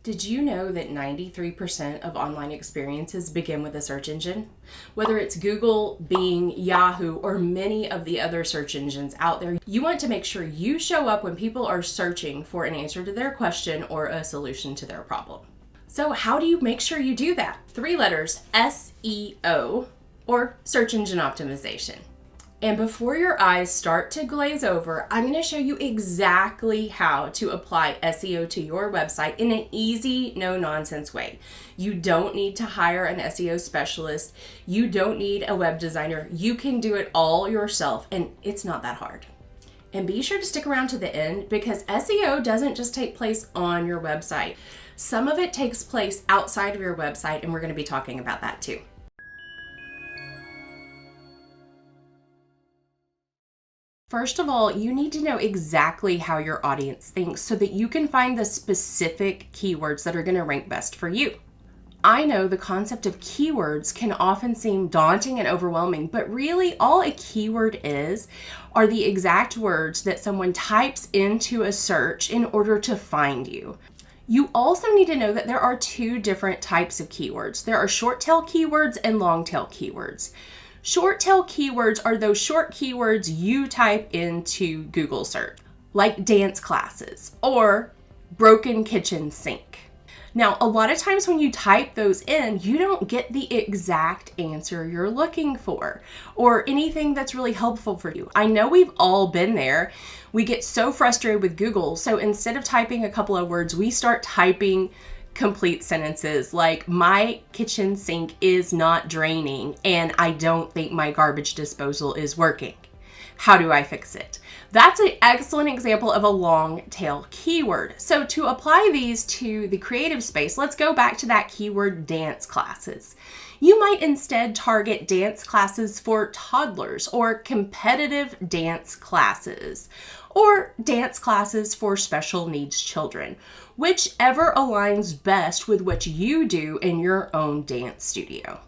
Did you know that 93% of online experiences begin with a search engine? Whether it's Google, Bing, Yahoo, or many of the other search engines out there, you want to make sure you show up when people are searching for an answer to their question or a solution to their problem. So how do you make sure you do that? 3 letters, SEO, or search engine optimization. And before your eyes start to glaze over, I'm going to show you exactly how to apply SEO to your website in an easy, no-nonsense way. You don't need to hire an SEO specialist. You don't need a web designer. You can do it all yourself, and it's not that hard. And be sure to stick around to the end because SEO doesn't just take place on your website. Some of it takes place outside of your website, and we're going to be talking about that too. First of all, you need to know exactly how your audience thinks so that you can find the specific keywords that are going to rank best for you. I know the concept of keywords can often seem daunting and overwhelming, but really all a keyword are the exact words that someone types into a search in order to find you. You also need to know that there are 2 different types of keywords. There are short tail keywords and long tail keywords. Short tail keywords are those short keywords you type into Google search, like dance classes or broken kitchen sink. Now, a lot of times when you type those in, you don't get the exact answer you're looking for or anything that's really helpful for you. I know we've all been there. We get so frustrated with Google, so instead of typing a couple of words, we start typing complete sentences like, my kitchen sink is not draining and I don't think my garbage disposal is working. How do I fix it? That's an excellent example of a long tail keyword. So to apply these to the creative space, let's go back to that keyword dance classes. You might instead target dance classes for toddlers or competitive dance classes or dance classes for special needs children, whichever aligns best with what you do in your own dance studio.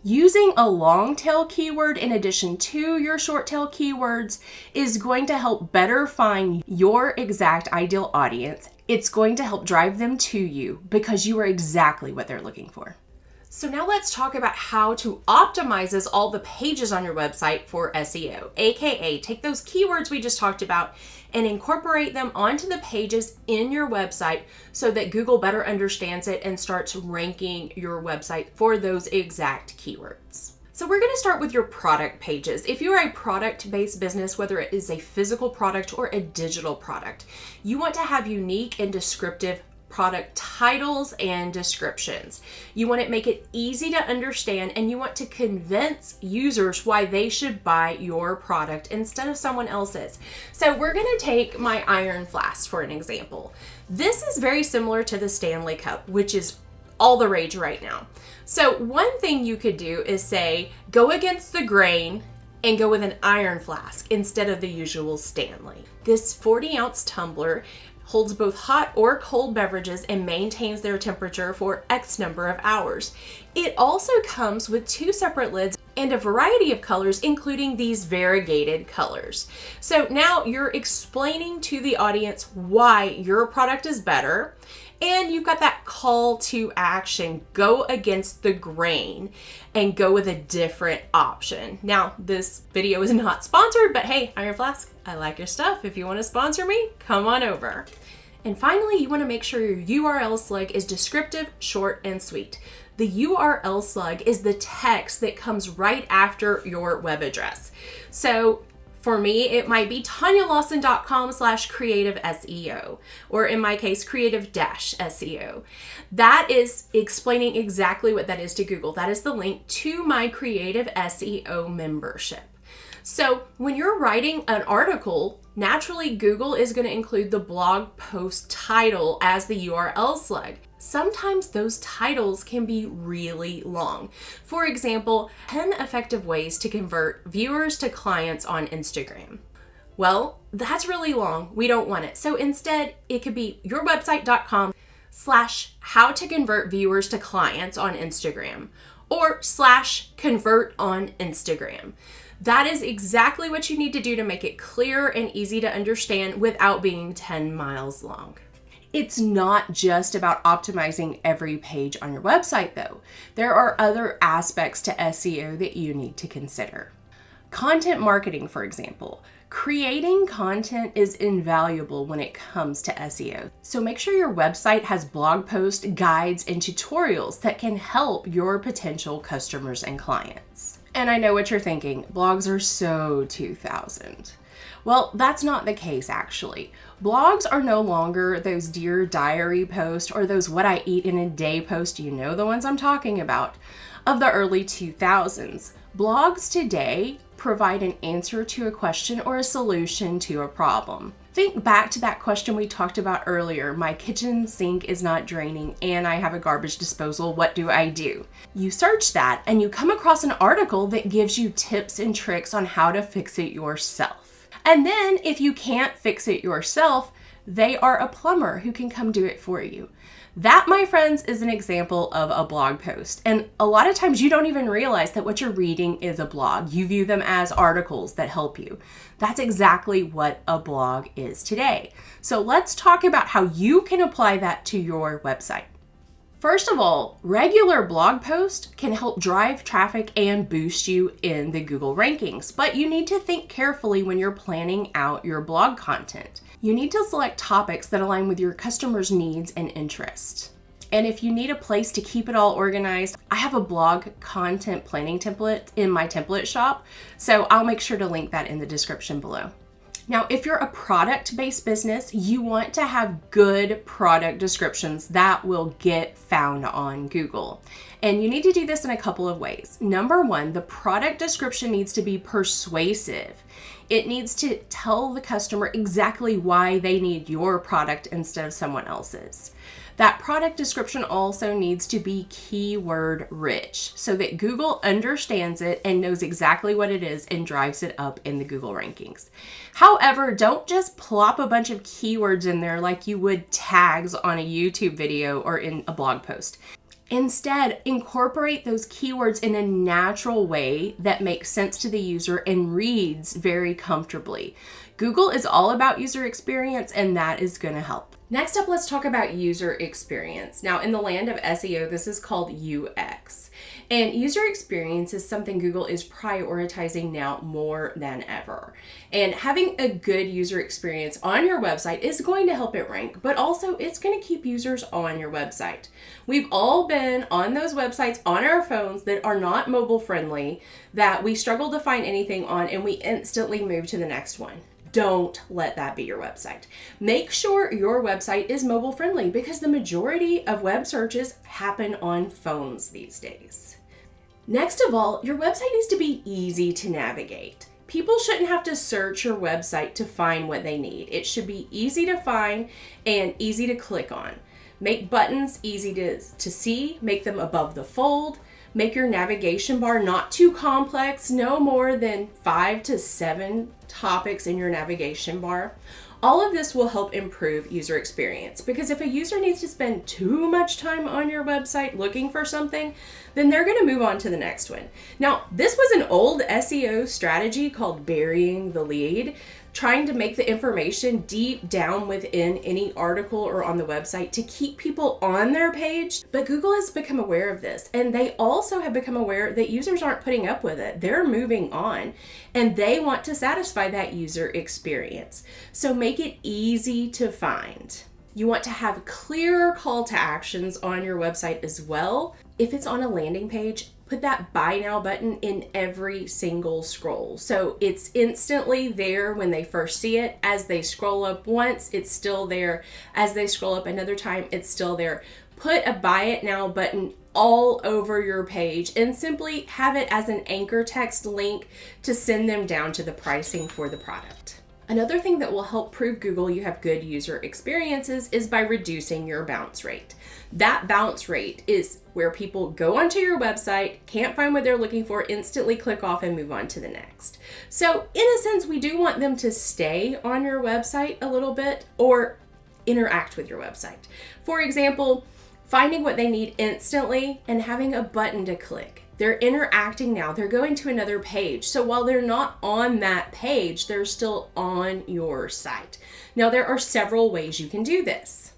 Using a long tail keyword in addition to your short tail keywords is going to help better find your exact ideal audience. It's going to help drive them to you because you are exactly what they're looking for. So now let's talk about how to optimize all the pages on your website for SEO, aka take those keywords we just talked about and incorporate them onto the pages in your website so that Google better understands it and starts ranking your website for those exact keywords. So we're going to start with your product pages. If you're a product-based business, whether it is a physical product or a digital product, you want to have unique and descriptive product titles and descriptions. You want to make it easy to understand and you want to convince users why they should buy your product instead of someone else's. So we're going to take my iron flask for an example. This is very similar to the Stanley Cup, which is all the rage right now. So one thing you could do is say, go against the grain and go with an iron flask instead of the usual Stanley. This 40-ounce tumbler holds both hot or cold beverages and maintains their temperature for X number of hours. It also comes with 2 separate lids and a variety of colors, including these variegated colors. So now you're explaining to the audience why your product is better, and you've got that call to action, go against the grain and go with a different option. Now, this video is not sponsored, but hey, Iron Flask, I like your stuff. If you want to sponsor me, come on over. And finally, you want to make sure your URL slug is descriptive, short, and sweet. The URL slug is the text that comes right after your web address. So for me, it might be tanyalawson.com/creative SEO, or in my case, creative-SEO. That is explaining exactly what that is to Google. That is the link to my creative SEO membership. So when you're writing an article, naturally Google is going to include the blog post title as the URL slug. Sometimes those titles can be really long. For example, 10 effective ways to convert viewers to clients on Instagram. Well, that's really long. We don't want it. So instead, it could be yourwebsite.com/how to convert viewers to clients on Instagram or /convert on Instagram. That is exactly what you need to do to make it clear and easy to understand without being 10 miles long. It's not just about optimizing every page on your website though. There are other aspects to SEO that you need to consider. Content marketing, for example. Creating content is invaluable when it comes to SEO. So make sure your website has blog posts, guides, and tutorials that can help your potential customers and clients. And I know what you're thinking, blogs are so 2000. Well, that's not the case actually. Blogs are no longer those Dear Diary posts or those what I eat in a day posts, you know the ones I'm talking about, of the early 2000s. Blogs today provide an answer to a question or a solution to a problem. Think back to that question we talked about earlier. My kitchen sink is not draining and I have a garbage disposal. What do I do? You search that and you come across an article that gives you tips and tricks on how to fix it yourself. And then if you can't fix it yourself, they are a plumber who can come do it for you. That, my friends, is an example of a blog post. And a lot of times you don't even realize that what you're reading is a blog. You view them as articles that help you. That's exactly what a blog is today. So let's talk about how you can apply that to your website. First of all, regular blog posts can help drive traffic and boost you in the Google rankings, but you need to think carefully when you're planning out your blog content. You need to select topics that align with your customers' needs and interests. And if you need a place to keep it all organized, I have a blog content planning template in my template shop, so I'll make sure to link that in the description below. Now, if you're a product-based business, you want to have good product descriptions that will get found on Google. And you need to do this in a couple of ways. Number one, the product description needs to be persuasive. It needs to tell the customer exactly why they need your product instead of someone else's. That product description also needs to be keyword rich so that Google understands it and knows exactly what it is and drives it up in the Google rankings. However, don't just plop a bunch of keywords in there like you would tags on a YouTube video or in a blog post. Instead, incorporate those keywords in a natural way that makes sense to the user and reads very comfortably. Google is all about user experience, and that is going to help. Next up, let's talk about user experience. Now, in the land of SEO, this is called UX. And user experience is something Google is prioritizing now more than ever. And having a good user experience on your website is going to help it rank, but also it's going to keep users on your website. We've all been on those websites on our phones that are not mobile friendly, that we struggle to find anything on, and we instantly move to the next one. Don't let that be your website. Make sure your website is mobile friendly because the majority of web searches happen on phones these days. Next of all, your website needs to be easy to navigate. People shouldn't have to search your website to find what they need. It should be easy to find and easy to click on. Make buttons easy to see, make them above the fold. Make your navigation bar not too complex, no more than 5 to 7 topics in your navigation bar. All of this will help improve user experience because if a user needs to spend too much time on your website looking for something, then they're going to move on to the next one. Now, this was an old SEO strategy called burying the lead, trying to make the information deep down within any article or on the website to keep people on their page. But Google has become aware of this, and they also have become aware that users aren't putting up with it. They're moving on, and they want to satisfy that user experience. So make it easy to find. You want to have clear call to actions on your website as well. If it's on a landing page, put that buy now button in every single scroll. So it's instantly there when they first see it. As they scroll up once, it's still there. As they scroll up another time, it's still there. Put a buy it now button all over your page and simply have it as an anchor text link to send them down to the pricing for the product. Another thing that will help prove Google you have good user experiences is by reducing your bounce rate. That bounce rate is where people go onto your website, can't find what they're looking for, instantly click off and move on to the next. So in a sense, we do want them to stay on your website a little bit or interact with your website. For example, finding what they need instantly and having a button to click. They're interacting now. They're going to another page. So while they're not on that page, they're still on your site. Now, there are several ways you can do this.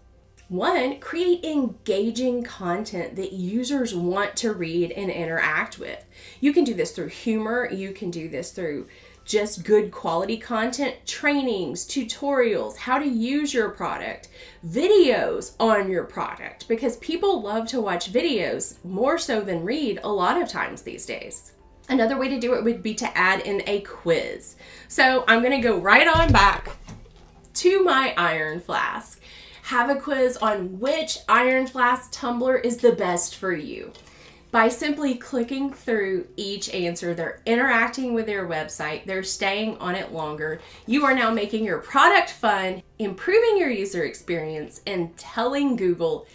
One, create engaging content that users want to read and interact with. You can do this through humor. You can do this through just good quality content, trainings, tutorials, how to use your product, videos on your product, because people love to watch videos more so than read a lot of times these days. Another way to do it would be to add in a quiz. So I'm going to go right on back to my iron flask. Have a quiz on which iron flask tumbler is the best for you. By simply clicking through each answer, they're interacting with your website, they're staying on it longer. You are now making your product fun, improving your user experience, and telling Google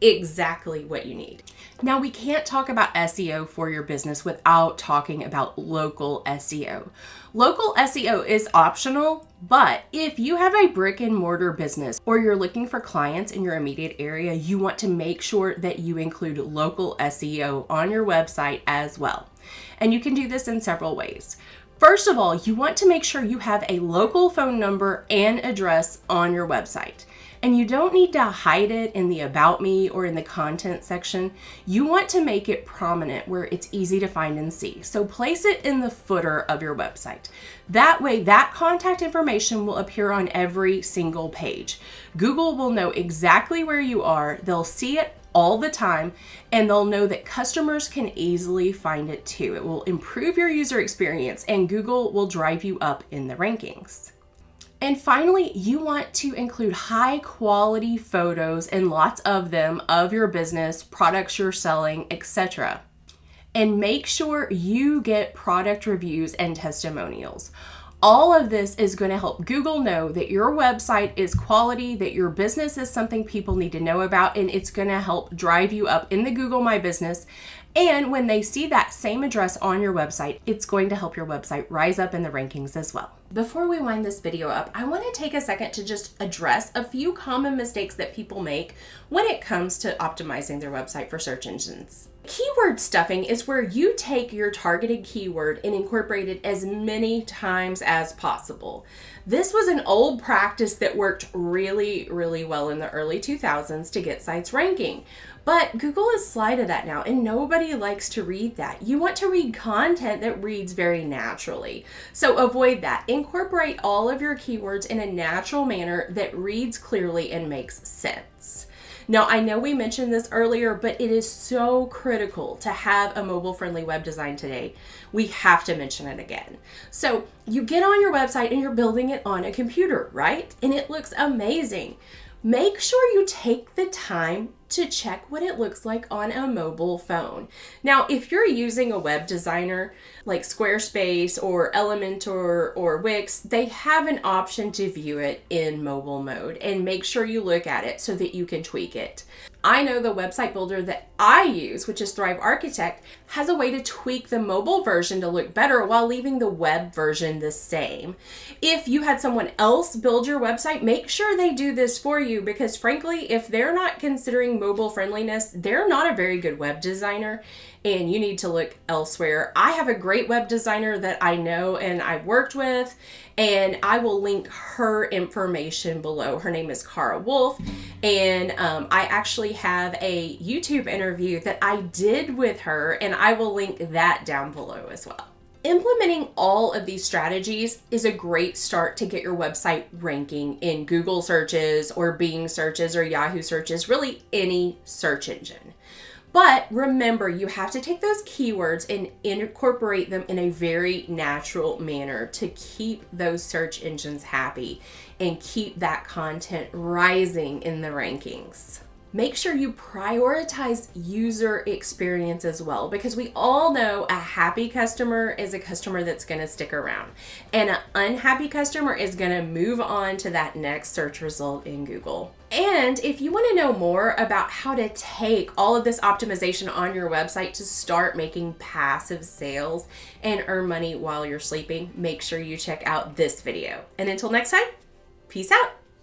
exactly what you need. Now, we can't talk about SEO for your business without talking about local SEO. Local SEO is optional, but if you have a brick and mortar business or you're looking for clients in your immediate area, you want to make sure that you include local SEO on your website as well. And you can do this in several ways. First of all, you want to make sure you have a local phone number and address on your website. And you don't need to hide it in the About Me or in the content section. You want to make it prominent where it's easy to find and see. So place it in the footer of your website. That way, that contact information will appear on every single page. Google will know exactly where you are. They'll see it all the time, and they'll know that customers can easily find it too. It will improve your user experience, and Google will drive you up in the rankings. And finally, you want to include high quality photos and lots of them of your business, products you're selling, etc. And make sure you get product reviews and testimonials. All of this is going to help Google know that your website is quality, that your business is something people need to know about, and it's going to help drive you up in the Google My Business. And when they see that same address on your website, it's going to help your website rise up in the rankings as well. Before we wind this video up, I want to take a second to just address a few common mistakes that people make when it comes to optimizing their website for search engines. Keyword stuffing is where you take your targeted keyword and incorporate it as many times as possible. This was an old practice that worked really, really well in the early 2000s to get sites ranking. But Google has slided that now, and nobody likes to read that. You want to read content that reads very naturally. So avoid that. Incorporate all of your keywords in a natural manner that reads clearly and makes sense. Now, I know we mentioned this earlier, but it is so critical to have a mobile-friendly web design today. We have to mention it again. So you get on your website and you're building it on a computer, right? And it looks amazing. Make sure you take the time to check what it looks like on a mobile phone. Now, if you're using a web designer like Squarespace or Elementor or Wix, they have an option to view it in mobile mode, and make sure you look at it so that you can tweak it. I know the website builder that I use, which is Thrive Architect, has a way to tweak the mobile version to look better while leaving the web version the same. If you had someone else build your website, make sure they do this for you, because frankly, if they're not considering mobile friendliness, they're not a very good web designer, and you need to look elsewhere. I have a great web designer that I know and I've worked with, and I will link her information below. Her name is Cara Wolf, and I actually have a YouTube interview that I did with her, and I will link that down below as well. Implementing all of these strategies is a great start to get your website ranking in Google searches or Bing searches or Yahoo searches, really any search engine. But remember, you have to take those keywords and incorporate them in a very natural manner to keep those search engines happy and keep that content rising in the rankings. Make sure you prioritize user experience as well, because we all know a happy customer is a customer that's going to stick around, and an unhappy customer is going to move on to that next search result in Google. And if you want to know more about how to take all of this optimization on your website to start making passive sales and earn money while you're sleeping, make sure you check out this video. And until next time, peace out.